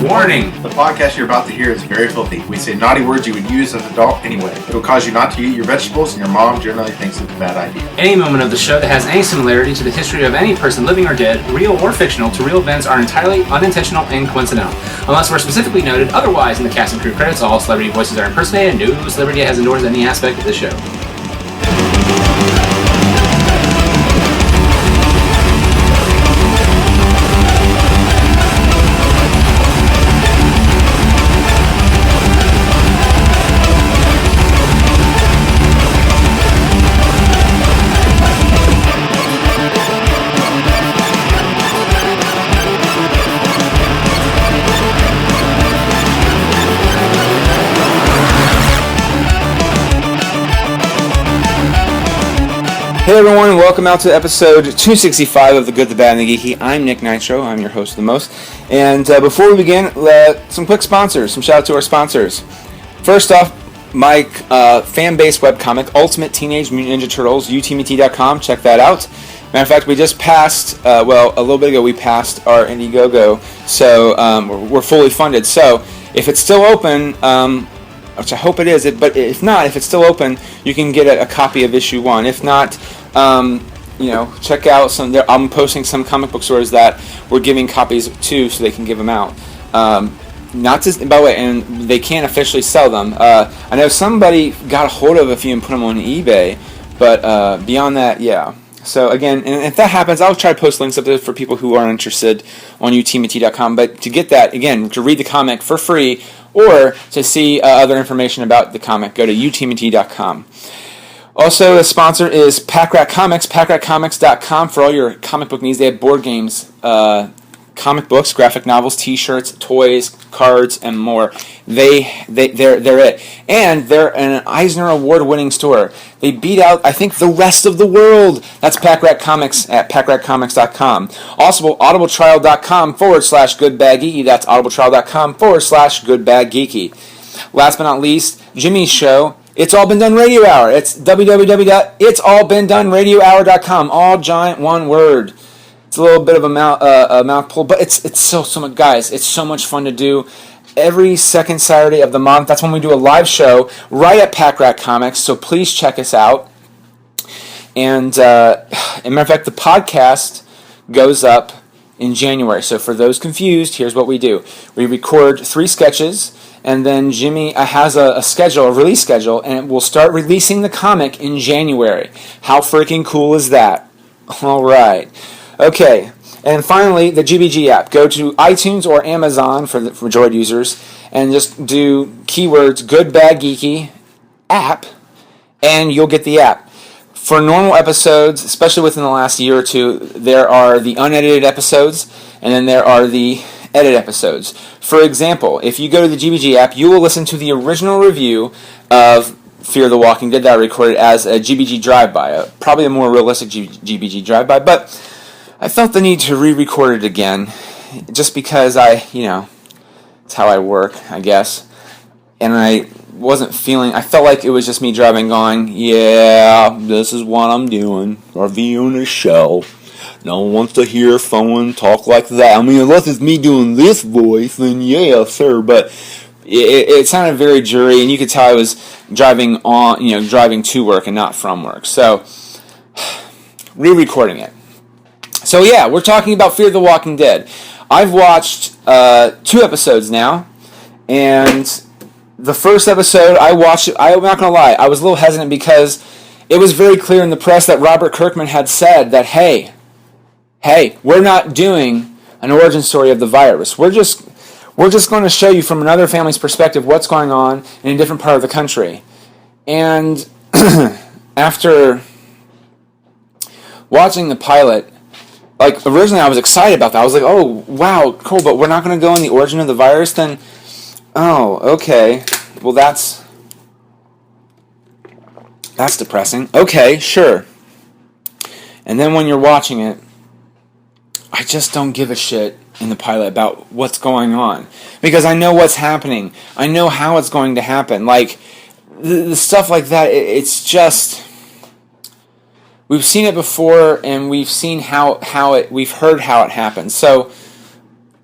Warning! The podcast you're about to hear is very filthy. We say naughty words you would use as an adult anyway. It will cause you not to eat your vegetables, and your mom generally thinks it's a bad idea. Any moment of the show that has any similarity to the history of any person living or dead, real or fictional, to real events are entirely unintentional and coincidental. Unless we're specifically noted otherwise in the cast and crew credits, all celebrity voices are impersonated and no celebrity has endorsed any aspect of the show. Hey everyone, welcome out to episode 265 of The Good, the Bad, and the Geeky. I'm Nick Nitro, I'm your host of the most. And before we begin, some quick sponsors, some shout out to our sponsors. First off, my fan-based webcomic, Ultimate Teenage Mutant Ninja Turtles, utmt.com, check that out. Matter of fact, we just passed, a little bit ago we passed our Indiegogo, so we're fully funded. So if it's still open, which I hope it is, but if not, if it's still open, you can get a copy of issue 1. If not, check out some. I'm posting some comic book stores that we're giving copies to, so they can give them out. Not just, by the way, and they can't officially sell them. I know somebody got a hold of a few and put them on eBay, but beyond that, yeah. So again, and if that happens, I'll try to post links up there for people who are interested on utmt.com. But to get that, again, to read the comic for free or to see other information about the comic, go to utmt.com. Also, the sponsor is Packrat Comics, packratcomics.com for all your comic book needs. They have board games, comic books, graphic novels, t-shirts, toys, cards, and more. They're it. And they're an Eisner Award-winning store. They beat out, I think, the rest of the world. That's Packrat Comics at packratcomics.com. Also, audibletrial.com/goodbadgeeky. That's audibletrial.com/goodbadgeeky. Last but not least, Jimmy's show, It's All Been Done Radio Hour. It's www.itsallbeendoneradiohour.com. All giant one word. It's a little bit of a mouthful, but it's so much, guys. It's so much fun to do. Every second Saturday of the month, that's when we do a live show right at Packrat Comics. So please check us out. And as a matter of fact, the podcast goes up in January. So for those confused, here's what we do: we record 3 sketches. And then Jimmy has a release schedule, and we'll start releasing the comic in January. How freaking cool is that? All right. Okay. And finally, the GBG app. Go to iTunes or Amazon for Droid users, and just do keywords Good, Bad, Geeky app, and you'll get the app. For normal episodes, especially within the last year or two, there are the unedited episodes, and then there are the edit episodes. For example, if you go to the GBG app, you will listen to the original review of Fear the Walking Dead that I recorded as a GBG drive-by, probably a more realistic GBG drive-by, but I felt the need to re-record it again, just because it's how I work, I guess, and I felt like it was just me driving going, yeah, this is what I'm doing, reviewing a show. No one wants to hear someone talk like that. I mean, unless it's me doing this voice, then yeah, sir. But it sounded very dreary, and you could tell I was driving to work and not from work. So, re-recording it. So yeah, we're talking about Fear the Walking Dead. I've watched 2 episodes now, and the first episode I watched it. I'm not gonna lie, I was a little hesitant because it was very clear in the press that Robert Kirkman had said that hey, we're not doing an origin story of the virus. We're just going to show you from another family's perspective what's going on in a different part of the country. And after watching the pilot, originally I was excited about that. I was like, oh, wow, cool, but we're not going to go in the origin of the virus then? Oh, okay. Well, that's depressing. Okay, sure. And then when you're watching it, I just don't give a shit in the pilot about what's going on. Because I know what's happening. I know how it's going to happen. The stuff like that, it's just... We've seen it before, and we've seen we've heard how it happens. So,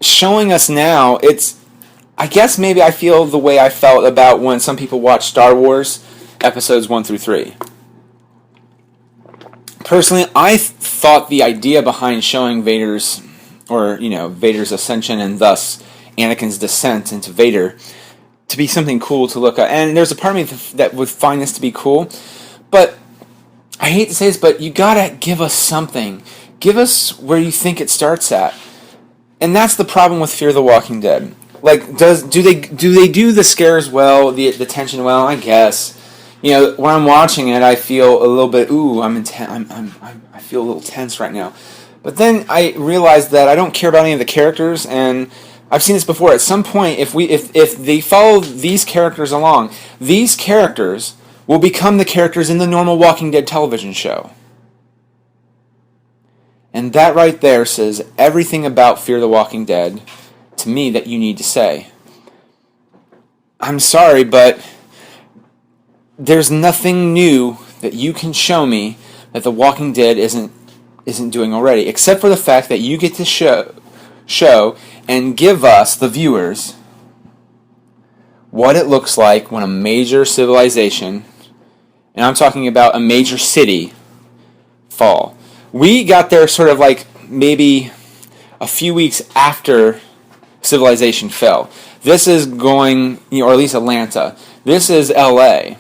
showing us now, it's I guess maybe I feel the way I felt about when some people watch Star Wars episodes 1 through 3. Personally, I thought the idea behind showing Vader's ascension and thus Anakin's descent into Vader to be something cool to look at. And there's a part of me that would find this to be cool. But I hate to say this, but you gotta give us something. Give us where you think it starts at. And that's the problem with Fear the Walking Dead. Like, do they do the scares well, the tension well? I guess. When I'm watching it, I feel a little bit. I feel a little tense right now. But then I realized that I don't care about any of the characters, and I've seen this before. At some point, if they follow these characters along, these characters will become the characters in the normal Walking Dead television show. And that right there says everything about Fear the Walking Dead to me that you need to say. I'm sorry, but there's nothing new that you can show me that The Walking Dead isn't doing already, except for the fact that you get to show and give us, the viewers, what it looks like when a major civilization, and I'm talking about a major city, fall. We got there sort of like maybe a few weeks after civilization fell. This is going, or at least Atlanta. This is LA.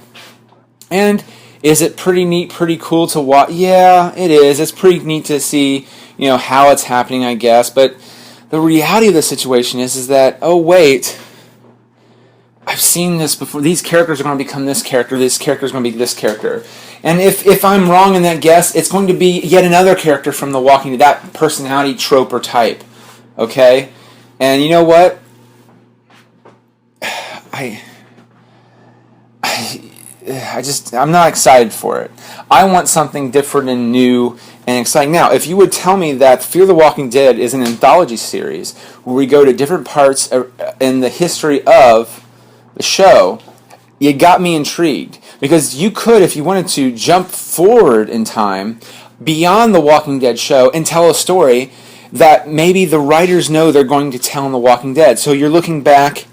And is it pretty neat, pretty cool to watch? Yeah, it is. It's pretty neat to see, how it's happening, I guess. But the reality of the situation is that, oh wait, I've seen this before. These characters are going to become this character. This character is going to be this character. And if I'm wrong in that guess, it's going to be yet another character from The Walking Dead, that personality trope or type. Okay? And you know what? I'm not excited for it. I want something different and new and exciting. Now, if you would tell me that Fear the Walking Dead is an anthology series where we go to different parts in the history of the show, you got me intrigued. Because you could, if you wanted to, jump forward in time beyond the Walking Dead show and tell a story that maybe the writers know they're going to tell in The Walking Dead. So you're looking back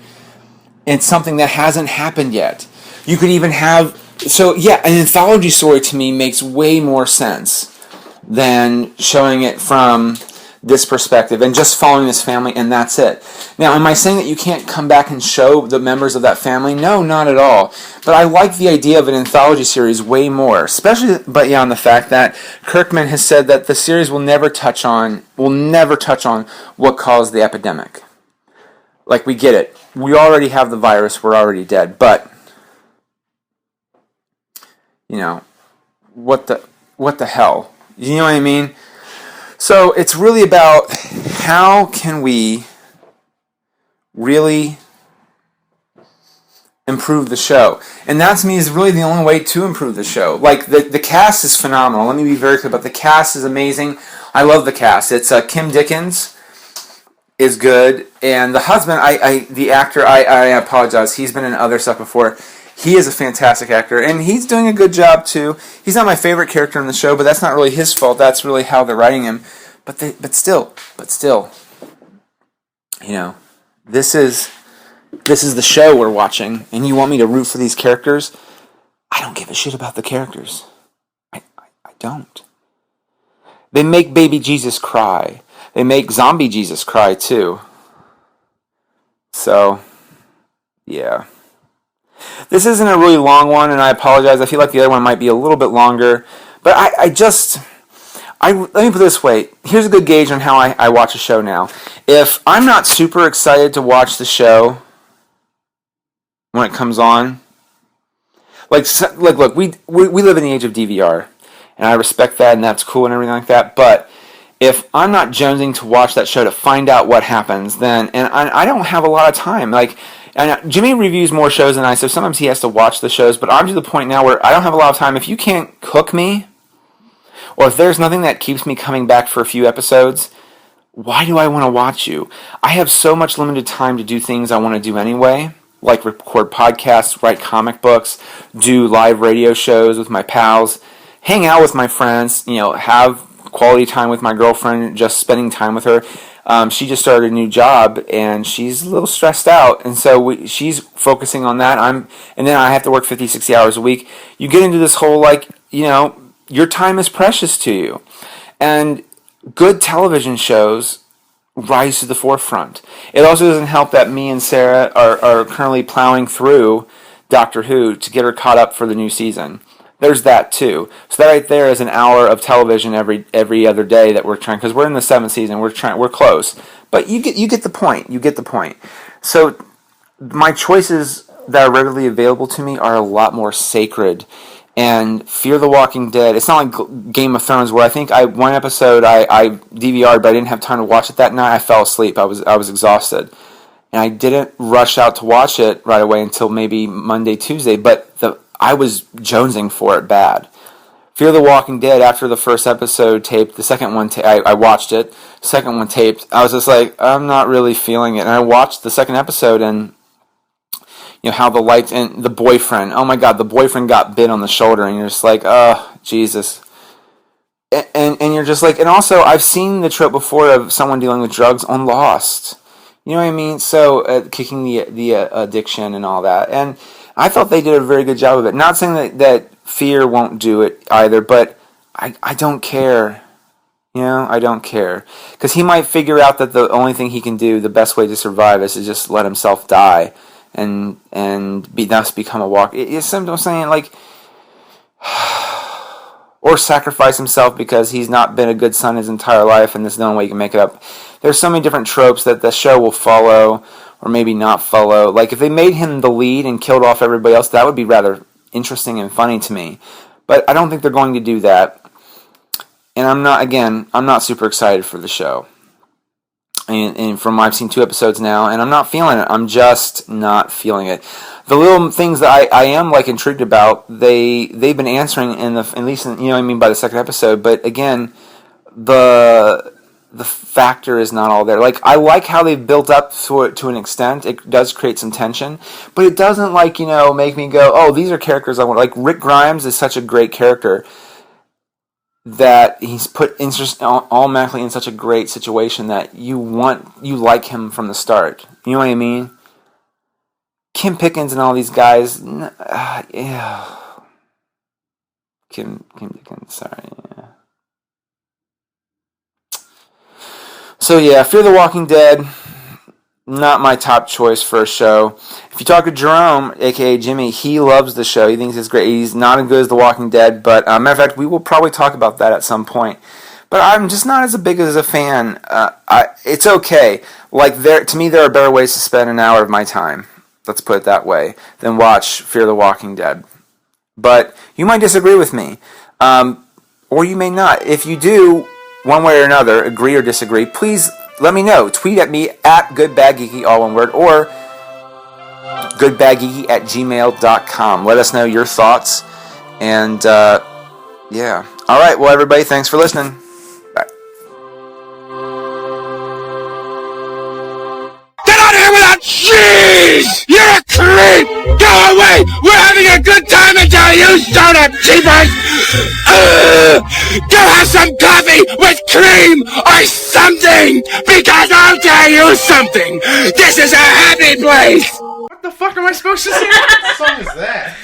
at something that hasn't happened yet. You could even have... So, yeah, an anthology story to me makes way more sense than showing it from this perspective and just following this family and that's it. Now, am I saying that you can't come back and show the members of that family? No, not at all. But I like the idea of an anthology series way more, especially on the fact that Kirkman has said that the series will never touch on what caused the epidemic. Like, we get it. We already have the virus, we're already dead, but what the hell? You know what I mean? So it's really about how can we really improve the show. And that to me is really the only way to improve the show. Like, the cast is phenomenal. Let me be very clear about the cast is amazing. I love the cast. It's Kim Dickens is good. And the husband, the actor, I apologize. He's been in other stuff before. He is a fantastic actor, and he's doing a good job, too. He's not my favorite character in the show, but that's not really his fault. That's really how they're writing him. But still, this is the show we're watching, and you want me to root for these characters? I don't give a shit about the characters. I don't. They make baby Jesus cry. They make zombie Jesus cry, too. So, yeah. This isn't a really long one, and I apologize. I feel like the other one might be a little bit longer. But let me put it this way. Here's a good gauge on how I watch a show now. If I'm not super excited to watch the show when it comes on, look, we live in the age of DVR, and I respect that, and that's cool and everything like that, but if I'm not jonesing to watch that show to find out what happens, then, and I don't have a lot of time, and Jimmy reviews more shows than I, so sometimes he has to watch the shows, but I'm to the point now where I don't have a lot of time. If you can't cook me, or if there's nothing that keeps me coming back for a few episodes, why do I want to watch you? I have so much limited time to do things I want to do anyway, like record podcasts, write comic books, do live radio shows with my pals, hang out with my friends, have quality time with my girlfriend, just spending time with her. She just started a new job, and she's a little stressed out, and so she's focusing on that. And then I have to work 50, 60 hours a week. You get into this whole, like, your time is precious to you. And good television shows rise to the forefront. It also doesn't help that me and Sarah are currently plowing through Doctor Who to get her caught up for the new season. There's that too. So that right there is an hour of television every other day that we're trying, because we're in the 7th season. We're close, but you get the point. You get the point. So my choices that are readily available to me are a lot more sacred. And Fear the Walking Dead. It's not like Game of Thrones, where I think one episode I DVR'd, but I didn't have time to watch it that night. I fell asleep. I was exhausted, and I didn't rush out to watch it right away until maybe Monday, Tuesday. But I was jonesing for it bad. Fear the Walking Dead, after the first episode taped, the second one, I watched it, second one taped, I was just like, I'm not really feeling it. And I watched the second episode, and how the lights, and the boyfriend, oh my God, the boyfriend got bit on the shoulder, and you're just like, oh, Jesus. And you're just like, and also, I've seen the trope before of someone dealing with drugs on Lost. You know what I mean? So, kicking the addiction and all that. And I thought they did a very good job of it. Not saying that Fear won't do it either, but I don't care. I don't care. Because he might figure out that the only thing he can do, the best way to survive, is to just let himself die and thus become a walker. It's something I'm saying, like, or sacrifice himself because he's not been a good son his entire life, and this is the only way he can make it up. There's so many different tropes that the show will follow, or maybe not follow. Like, if they made him the lead and killed off everybody else, that would be rather interesting and funny to me. But I don't think they're going to do that. And I'm not super excited for the show. And I've seen 2 episodes now, and I'm not feeling it. I'm just not feeling it. The little things that I am, like, intrigued about, they've been answering at least by the second episode. But again, the factor is not all there. Like, I like how they've built up to an extent. It does create some tension, but it doesn't, like, make me go, oh, these are characters I want. Like, Rick Grimes is such a great character that he's put automatically in such a great situation that you like him from the start. You know what I mean? Kim Pickens and all these guys, yeah. Kim Pickens, sorry, yeah. So yeah, Fear the Walking Dead, not my top choice for a show. If you talk to Jerome, aka Jimmy, he loves the show. He thinks it's great. He's not as good as The Walking Dead, but matter of fact, we will probably talk about that at some point. But I'm just not as big as a fan. It's okay. Like, to me, there are better ways to spend an hour of my time, let's put it that way, than watch Fear the Walking Dead. But you might disagree with me, or you may not. If you do, one way or another, agree or disagree, please let me know. Tweet at me at goodbadgeeky, all one word, or goodbadgeeky@gmail.com. Let us know your thoughts. And, yeah. All right, well, everybody, thanks for listening. Bye. Get out of here without cheese! You're a creep! Go away! We're having a good time until you start up, cheapers! Go have some coffee with cream or something! Because I'll tell you something! This is a happy place! What the fuck am I supposed to say? What song is that?